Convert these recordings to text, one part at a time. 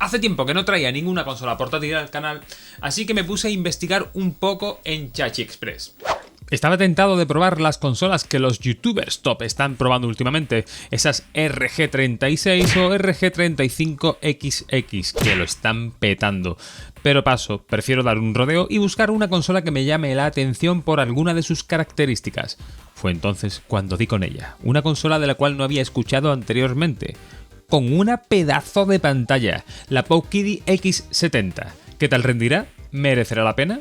Hace tiempo que no traía ninguna consola portátil al canal, así que me puse a investigar un poco en Chachi Express. Estaba tentado de probar las consolas que los youtubers top están probando últimamente, esas RG36 o RG35XX, que lo están petando. Pero paso, prefiero dar un rodeo y buscar una consola que me llame la atención por alguna de sus características. Fue entonces cuando di con ella, una consola de la cual no había escuchado anteriormente, con una pedazo de pantalla, la Powkiddy X70. ¿Qué tal rendirá? ¿Merecerá la pena?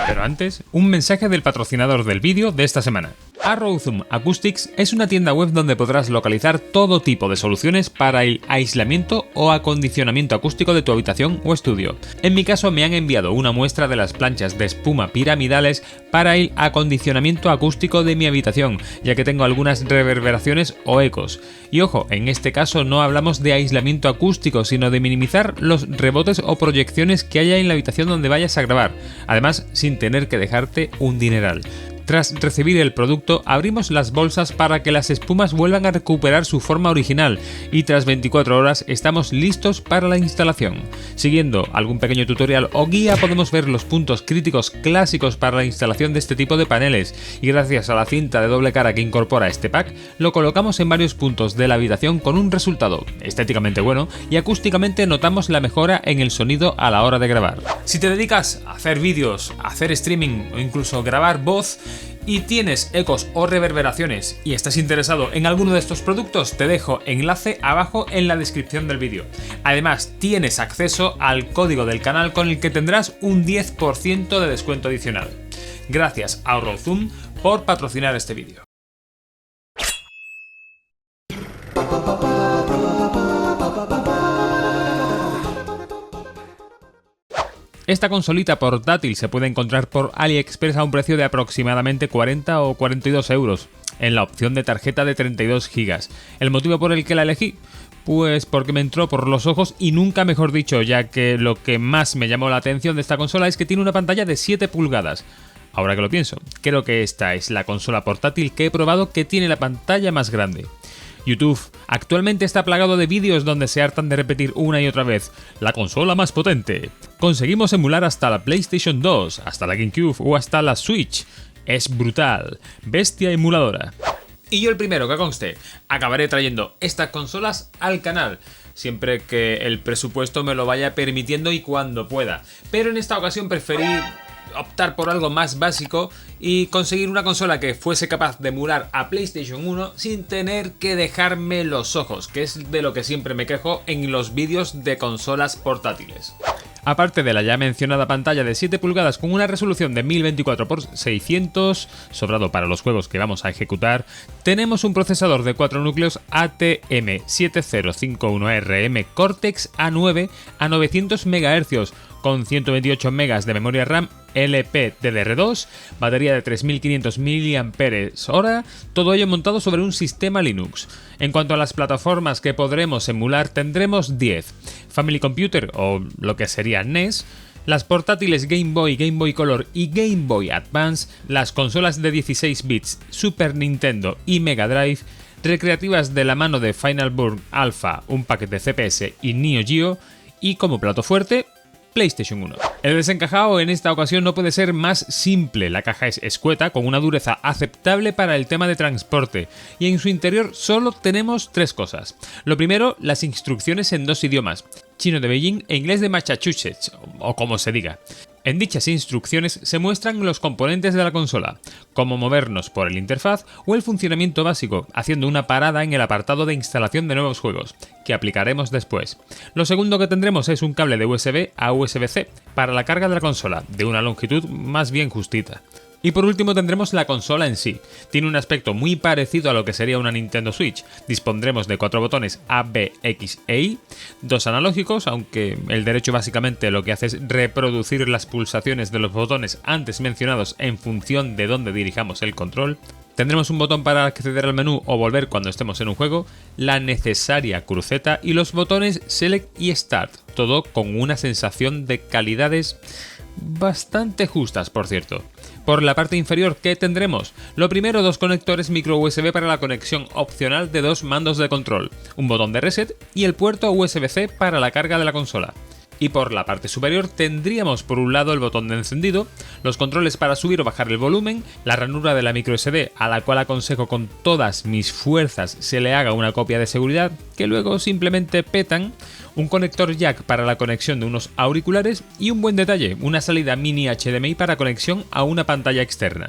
Pero antes, un mensaje del patrocinador del vídeo de esta semana. Arrow Zoom Acoustics es una tienda web donde podrás localizar todo tipo de soluciones para el aislamiento o acondicionamiento acústico de tu habitación o estudio. En mi caso me han enviado una muestra de las planchas de espuma piramidales para el acondicionamiento acústico de mi habitación, ya que tengo algunas reverberaciones o ecos. Y ojo, en este caso no hablamos de aislamiento acústico, sino de minimizar los rebotes o proyecciones que haya en la habitación donde vayas a grabar, además sin tener que dejarte un dineral. Tras recibir el producto, abrimos las bolsas para que las espumas vuelvan a recuperar su forma original y tras 24 horas estamos listos para la instalación. Siguiendo algún pequeño tutorial o guía podemos ver los puntos críticos clásicos para la instalación de este tipo de paneles y gracias a la cinta de doble cara que incorpora este pack, lo colocamos en varios puntos de la habitación con un resultado estéticamente bueno y acústicamente notamos la mejora en el sonido a la hora de grabar. Si te dedicas a hacer vídeos, a hacer streaming o incluso grabar voz, y tienes ecos o reverberaciones y estás interesado en alguno de estos productos, te dejo enlace abajo en la descripción del vídeo. Además, tienes acceso al código del canal con el que tendrás un 10% de descuento adicional. Gracias a Arrow Zoom por patrocinar este vídeo. Esta consolita portátil se puede encontrar por AliExpress a un precio de aproximadamente 40 o 42 euros, en la opción de tarjeta de 32 GB. ¿El motivo por el que la elegí? Pues porque me entró por los ojos y nunca mejor dicho, ya que lo que más me llamó la atención de esta consola es que tiene una pantalla de 7 pulgadas. Ahora que lo pienso, creo que esta es la consola portátil que he probado que tiene la pantalla más grande. YouTube actualmente está plagado de vídeos donde se hartan de repetir una y otra vez la consola más potente. Conseguimos emular hasta la PlayStation 2, hasta la GameCube o hasta la Switch. Es brutal, bestia emuladora. Y yo el primero, que conste, acabaré trayendo estas consolas al canal, siempre que el presupuesto me lo vaya permitiendo y cuando pueda. Pero en esta ocasión preferí optar por algo más básico y conseguir una consola que fuese capaz de emular a PlayStation 1 sin tener que dejarme los ojos, que es de lo que siempre me quejo en los vídeos de consolas portátiles. Aparte de la ya mencionada pantalla de 7 pulgadas con una resolución de 1024x600, sobrado para los juegos que vamos a ejecutar, tenemos un procesador de 4 núcleos ATM7051RM Cortex A9 a 900 MHz, con 128 MB de memoria RAM LPDDR2, batería de 3500 mAh, todo ello montado sobre un sistema Linux. En cuanto a las plataformas que podremos emular, tendremos 10. Family Computer, o lo que sería NES, las portátiles Game Boy, Game Boy Color y Game Boy Advance, las consolas de 16 bits Super Nintendo y Mega Drive, recreativas de la mano de Final Burn Alpha, un pack de CPS y Neo Geo, y como plato fuerte, PlayStation 1. El desencajado en esta ocasión no puede ser más simple. La caja es escueta, con una dureza aceptable para el tema de transporte, y en su interior solo tenemos 3 cosas. Lo primero, las instrucciones en 2 idiomas, chino de Beijing e inglés de Massachusetts, o como se diga. En dichas instrucciones se muestran los componentes de la consola, cómo movernos por el interfaz o el funcionamiento básico, haciendo una parada en el apartado de instalación de nuevos juegos, que aplicaremos después. Lo segundo que tendremos es un cable de USB a USB-C para la carga de la consola, de una longitud más bien justita. Y por último tendremos la consola en sí. Tiene un aspecto muy parecido a lo que sería una Nintendo Switch. Dispondremos de 4 botones A, B, X e Y, 2 analógicos, aunque el derecho básicamente lo que hace es reproducir las pulsaciones de los botones antes mencionados en función de dónde dirijamos el control. Tendremos un botón para acceder al menú o volver cuando estemos en un juego, la necesaria cruceta y los botones Select y Start, todo con una sensación de calidades bastante justas, por cierto. Por la parte inferior, ¿qué tendremos? Lo primero, 2 conectores micro USB para la conexión opcional de 2 mandos de control, un botón de reset y el puerto USB-C para la carga de la consola. Y por la parte superior tendríamos por un lado el botón de encendido, los controles para subir o bajar el volumen, la ranura de la microSD a la cual aconsejo con todas mis fuerzas se le haga una copia de seguridad que luego simplemente petan, un conector jack para la conexión de unos auriculares y un buen detalle, una salida mini HDMI para conexión a una pantalla externa.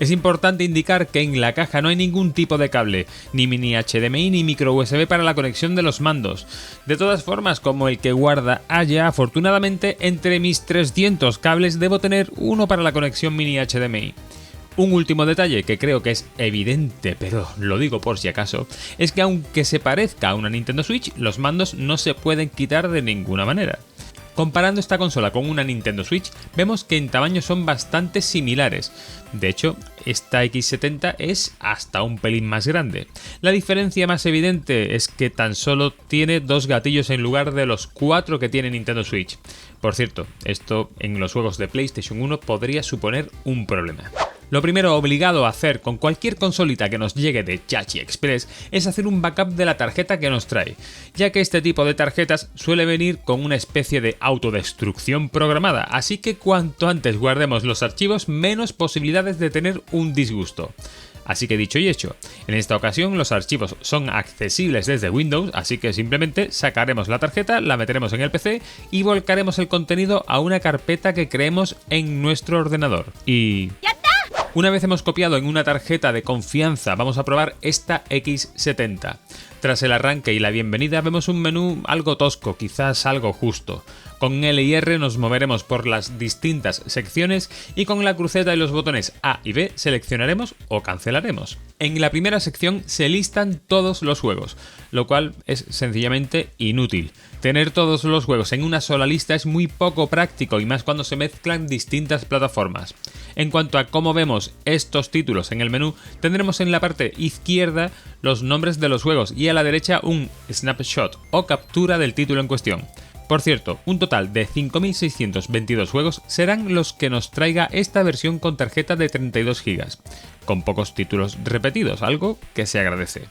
Es importante indicar que en la caja no hay ningún tipo de cable, ni mini HDMI ni micro USB para la conexión de los mandos. De todas formas, como el que guarda haya, afortunadamente entre mis 300 cables debo tener uno para la conexión mini HDMI. Un último detalle que creo que es evidente, pero lo digo por si acaso, es que aunque se parezca a una Nintendo Switch, los mandos no se pueden quitar de ninguna manera. Comparando esta consola con una Nintendo Switch, vemos que en tamaño son bastante similares. De hecho, esta X70 es hasta un pelín más grande. La diferencia más evidente es que tan solo tiene 2 gatillos en lugar de los 4 que tiene Nintendo Switch. Por cierto, esto en los juegos de PlayStation 1 podría suponer un problema. Lo primero obligado a hacer con cualquier consolita que nos llegue de Chachi Express es hacer un backup de la tarjeta que nos trae, ya que este tipo de tarjetas suele venir con una especie de autodestrucción programada, así que cuanto antes guardemos los archivos, menos posibilidades de tener un disgusto. Así que dicho y hecho, en esta ocasión los archivos son accesibles desde Windows, así que simplemente sacaremos la tarjeta, la meteremos en el PC y volcaremos el contenido a una carpeta que creemos en nuestro ordenador. Y... una vez hemos copiado en una tarjeta de confianza, vamos a probar esta X70. Tras el arranque y la bienvenida vemos un menú algo tosco, quizás algo justo. Con L y R nos moveremos por las distintas secciones y con la cruceta y los botones A y B seleccionaremos o cancelaremos. En la primera sección se listan todos los juegos, lo cual es sencillamente inútil. Tener todos los juegos en una sola lista es muy poco práctico y más cuando se mezclan distintas plataformas. En cuanto a cómo vemos estos títulos en el menú, tendremos en la parte izquierda los nombres de los juegos y a la derecha un snapshot o captura del título en cuestión. Por cierto, un total de 5.622 juegos serán los que nos traiga esta versión con tarjeta de 32 GB, con pocos títulos repetidos, algo que se agradece.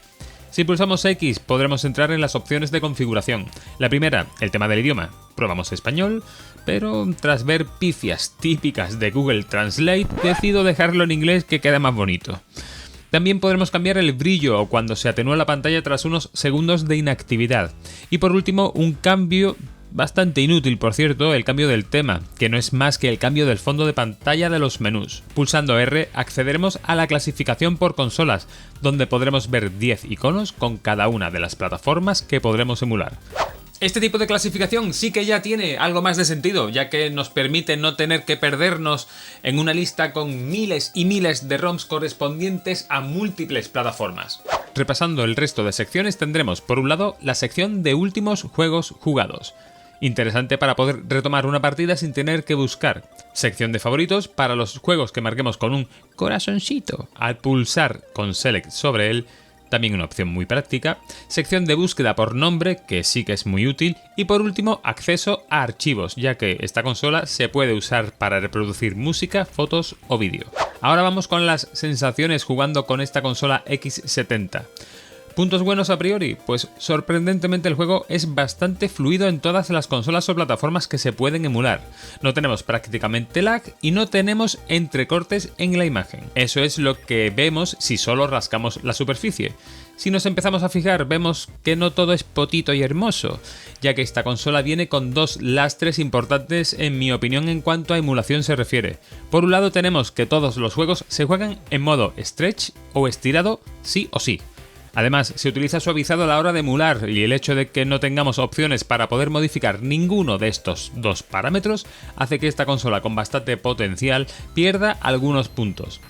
Si pulsamos X podremos entrar en las opciones de configuración. La primera, el tema del idioma. Probamos español, pero tras ver pifias típicas de Google Translate, decido dejarlo en inglés que queda más bonito. También podremos cambiar el brillo o cuando se atenúa la pantalla tras unos segundos de inactividad. Y por último, un cambio bastante inútil, por cierto, el cambio del tema, que no es más que el cambio del fondo de pantalla de los menús. Pulsando R accederemos a la clasificación por consolas, donde podremos ver 10 iconos con cada una de las plataformas que podremos emular. Este tipo de clasificación sí que ya tiene algo más de sentido, ya que nos permite no tener que perdernos en una lista con miles y miles de ROMs correspondientes a múltiples plataformas. Repasando el resto de secciones tendremos por un lado la sección de últimos juegos jugados. Interesante para poder retomar una partida sin tener que buscar. Sección de favoritos para los juegos que marquemos con un corazoncito al pulsar con Select sobre él, también una opción muy práctica. Sección de búsqueda por nombre, que sí que es muy útil. Y por último, acceso a archivos, ya que esta consola se puede usar para reproducir música, fotos o vídeo. Ahora vamos con las sensaciones jugando con esta consola X70. ¿Puntos buenos a priori? Pues sorprendentemente el juego es bastante fluido en todas las consolas o plataformas que se pueden emular. No tenemos prácticamente lag y no tenemos entrecortes en la imagen. Eso es lo que vemos si solo rascamos la superficie. Si nos empezamos a fijar vemos que no todo es potito y hermoso, ya que esta consola viene con dos lastres importantes en mi opinión en cuanto a emulación se refiere. Por un lado tenemos que todos los juegos se juegan en modo stretch o estirado sí o sí. Además, se utiliza suavizado a la hora de emular y el hecho de que no tengamos opciones para poder modificar ninguno de estos dos parámetros hace que esta consola con bastante potencial pierda algunos puntos.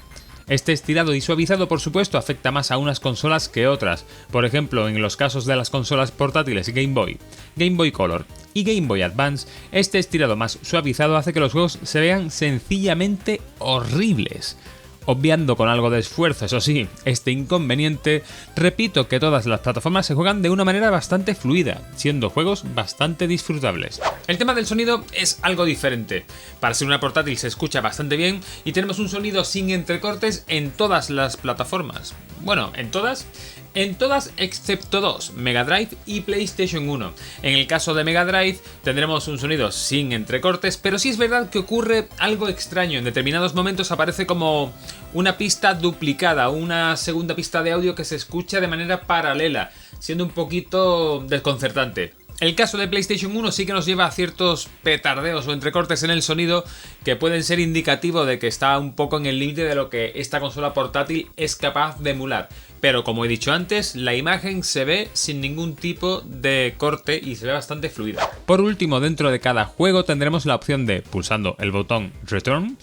Este estirado y suavizado por supuesto afecta más a unas consolas que otras, por ejemplo en los casos de las consolas portátiles Game Boy, Game Boy Color y Game Boy Advance, este estirado más suavizado hace que los juegos se vean sencillamente horribles. Obviando con algo de esfuerzo, eso sí, este inconveniente, repito que todas las plataformas se juegan de una manera bastante fluida, siendo juegos bastante disfrutables. El tema del sonido es algo diferente. Para ser una portátil se escucha bastante bien y tenemos un sonido sin entrecortes en todas las plataformas. Bueno, en todas, En todas excepto dos, Mega Drive y PlayStation 1. En el caso de Mega Drive tendremos un sonido sin entrecortes, pero sí es verdad que ocurre algo extraño. En determinados momentos aparece como una pista duplicada, una segunda pista de audio que se escucha de manera paralela, siendo un poquito desconcertante. El caso de PlayStation 1 sí que nos lleva a ciertos petardeos o entrecortes en el sonido que pueden ser indicativo de que está un poco en el límite de lo que esta consola portátil es capaz de emular. Pero como he dicho antes, la imagen se ve sin ningún tipo de corte y se ve bastante fluida. Por último, dentro de cada juego tendremos la opción de, pulsando el botón Return,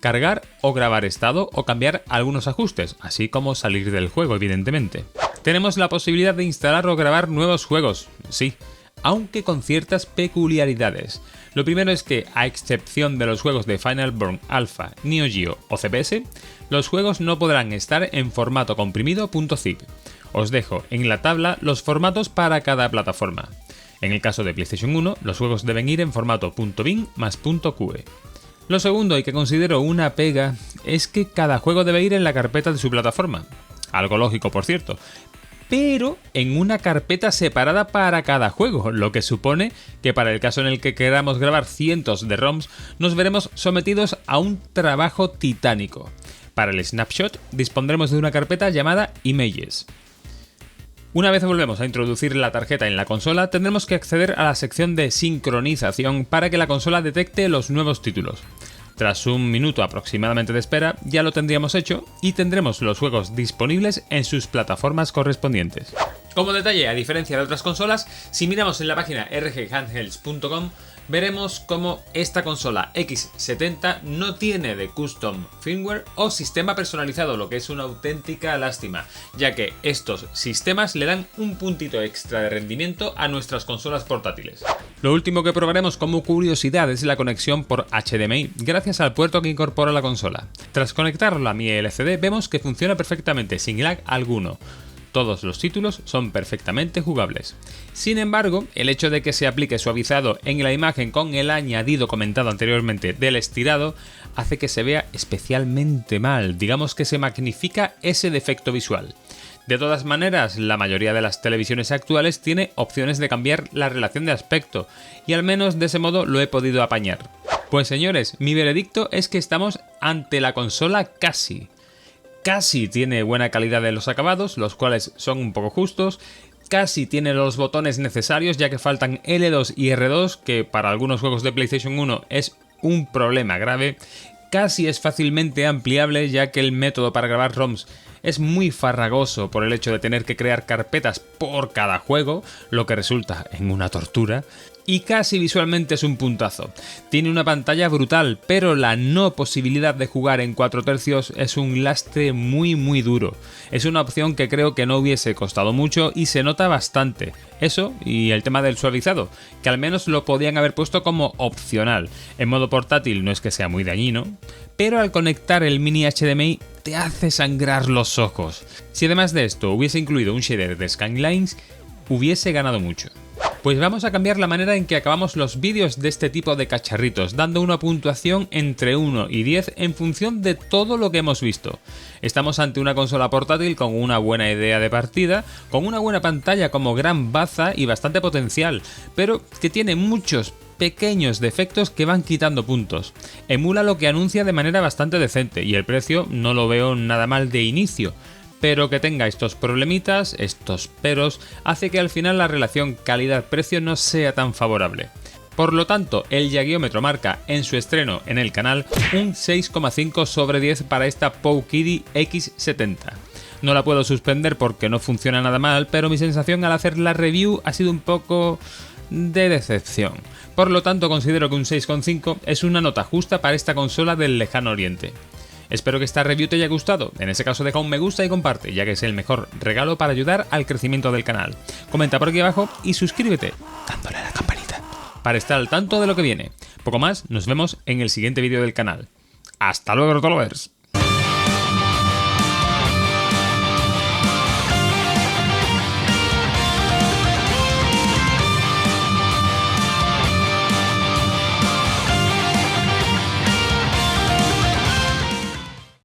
cargar o grabar estado o cambiar algunos ajustes, así como salir del juego, evidentemente. Tenemos la posibilidad de instalar o grabar nuevos juegos, sí, aunque con ciertas peculiaridades. Lo primero es que, a excepción de los juegos de Final Burn Alpha, Neo Geo o CPS, los juegos no podrán estar en formato comprimido .zip. Os dejo en la tabla los formatos para cada plataforma. En el caso de PlayStation 1, los juegos deben ir en formato .bin más .qe. Lo segundo, y que considero una pega, es que cada juego debe ir en la carpeta de su plataforma. Algo lógico, por cierto, pero en una carpeta separada para cada juego, lo que supone que para el caso en el que queramos grabar cientos de ROMs, nos veremos sometidos a un trabajo titánico. Para el snapshot dispondremos de una carpeta llamada Images. Una vez volvemos a introducir la tarjeta en la consola, tendremos que acceder a la sección de sincronización para que la consola detecte los nuevos títulos. Tras un minuto aproximadamente de espera, ya lo tendríamos hecho y tendremos los juegos disponibles en sus plataformas correspondientes. Como detalle, a diferencia de otras consolas, si miramos en la página rghandhelds.com, veremos cómo esta consola X70 no tiene de custom firmware o sistema personalizado, lo que es una auténtica lástima, ya que estos sistemas le dan un puntito extra de rendimiento a nuestras consolas portátiles. Lo último que probaremos como curiosidad es la conexión por HDMI, gracias al puerto que incorpora la consola. Tras conectarlo a mi LCD vemos que funciona perfectamente sin lag alguno. Todos los títulos son perfectamente jugables. Sin embargo, el hecho de que se aplique suavizado en la imagen con el añadido comentado anteriormente del estirado hace que se vea especialmente mal, digamos que se magnifica ese defecto visual. De todas maneras, la mayoría de las televisiones actuales tiene opciones de cambiar la relación de aspecto, y al menos de ese modo lo he podido apañar. Pues señores, mi veredicto es que estamos ante la consola casi tiene buena calidad de los acabados, los cuales son un poco justos, casi tiene los botones necesarios ya que faltan L2 y R2, que para algunos juegos de PlayStation 1 es un problema grave, casi es fácilmente ampliable ya que el método para grabar ROMs es muy farragoso por el hecho de tener que crear carpetas por cada juego, lo que resulta en una tortura. Y casi visualmente es un puntazo. Tiene una pantalla brutal, pero la no posibilidad de jugar en 4 tercios es un lastre muy duro. Es una opción que creo que no hubiese costado mucho y se nota bastante. Eso y el tema del suavizado, que al menos lo podían haber puesto como opcional. En modo portátil no es que sea muy dañino, pero al conectar el mini HDMI te hace sangrar los ojos. Si además de esto hubiese incluido un shader de Skylines, hubiese ganado mucho. Pues vamos a cambiar la manera en que acabamos los vídeos de este tipo de cacharritos, dando una puntuación entre 1 y 10 en función de todo lo que hemos visto. Estamos ante una consola portátil con una buena idea de partida, con una buena pantalla como gran baza y bastante potencial, pero que tiene muchos pequeños defectos que van quitando puntos. Emula lo que anuncia de manera bastante decente y el precio no lo veo nada mal de inicio. Pero que tenga estos problemitas, estos peros, hace que al final la relación calidad-precio no sea tan favorable. Por lo tanto, el Yaguiómetro marca en su estreno en el canal un 6,5 sobre 10 para esta Powkiddy X70. No la puedo suspender porque no funciona nada mal, pero mi sensación al hacer la review ha sido un poco de decepción. Por lo tanto, considero que un 6,5 es una nota justa para esta consola del lejano oriente. Espero que esta review te haya gustado, en ese caso deja un me gusta y comparte, ya que es el mejor regalo para ayudar al crecimiento del canal. Comenta por aquí abajo y suscríbete, dándole a la campanita, para estar al tanto de lo que viene. Poco más, nos vemos en el siguiente vídeo del canal. ¡Hasta luego, Rotolovers!